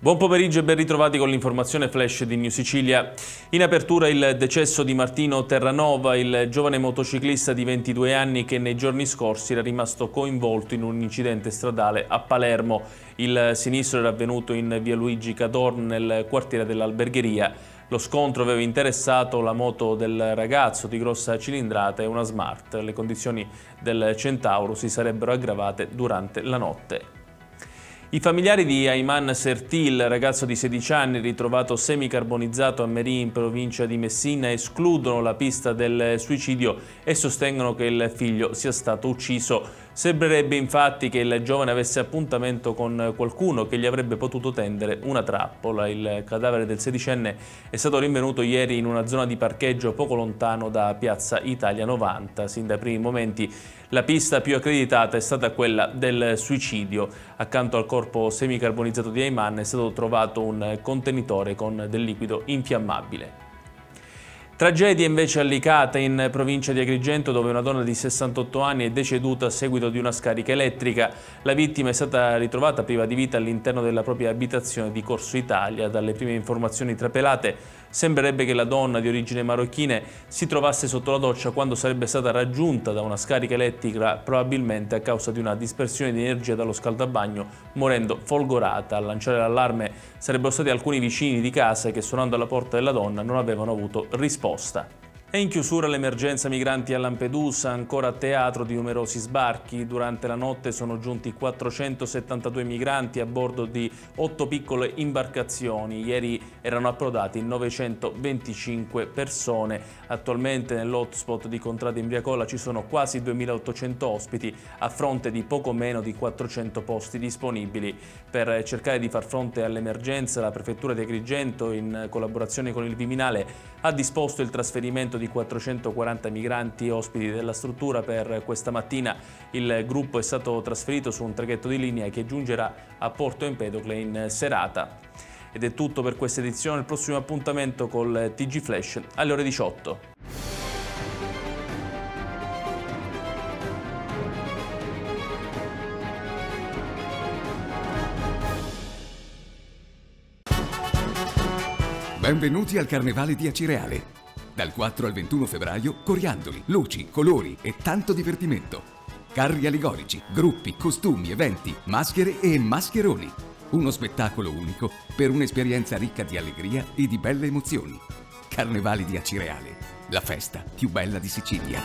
Buon pomeriggio e ben ritrovati con l'informazione flash di New Sicilia. In apertura il decesso di Martino Terranova, il giovane motociclista di 22 anni che nei giorni scorsi era rimasto coinvolto in un incidente stradale a Palermo. Il sinistro era avvenuto in via Luigi Cadorn nel quartiere dell'Albergheria. Lo scontro aveva interessato la moto del ragazzo di grossa cilindrata e una Smart. Le condizioni del Centauro si sarebbero aggravate durante la notte. I familiari di Ayman Sertil, ragazzo di 16 anni ritrovato semicarbonizzato a Merì in provincia di Messina, escludono la pista del suicidio e sostengono che il figlio sia stato ucciso. Sembrerebbe infatti che il giovane avesse appuntamento con qualcuno che gli avrebbe potuto tendere una trappola. Il cadavere del sedicenne è stato rinvenuto ieri in una zona di parcheggio poco lontano da Piazza Italia 90. Sin dai primi momenti la pista più accreditata è stata quella del suicidio. Accanto al corpo semicarbonizzato di Ayman è stato trovato un contenitore con del liquido infiammabile. Tragedia invece a Licata, in provincia di Agrigento, dove una donna di 68 anni è deceduta a seguito di una scarica elettrica. La vittima è stata ritrovata priva di vita all'interno della propria abitazione di Corso Italia. Dalle prime informazioni trapelate sembrerebbe che la donna di origine marocchine si trovasse sotto la doccia quando sarebbe stata raggiunta da una scarica elettrica, probabilmente a causa di una dispersione di energia dallo scaldabagno, morendo folgorata. A lanciare l'allarme sarebbero stati alcuni vicini di casa che, suonando alla porta della donna, non avevano avuto risposta. È in chiusura l'emergenza migranti a Lampedusa, ancora a teatro di numerosi sbarchi. Durante la notte sono giunti 472 migranti a bordo di 8 piccole imbarcazioni. Ieri erano approdati 925 persone. Attualmente nell'hotspot di Contrada Imbriacola ci sono quasi 2800 ospiti a fronte di poco meno di 400 posti disponibili. Per cercare di far fronte all'emergenza, la Prefettura di Agrigento, in collaborazione con il Viminale, ha disposto il trasferimento di 440 migranti ospiti della struttura. Per questa mattina il gruppo è stato trasferito su un traghetto di linea che giungerà a Porto Empedocle in serata. Ed è tutto per questa edizione. Il prossimo appuntamento col TG Flash alle ore 18. Benvenuti al Carnevale di Acireale. Dal 4 al 21 febbraio, coriandoli, luci, colori e tanto divertimento. Carri allegorici, gruppi, costumi, eventi, maschere e mascheroni. Uno spettacolo unico per un'esperienza ricca di allegria e di belle emozioni. Carnevali di Acireale, la festa più bella di Sicilia.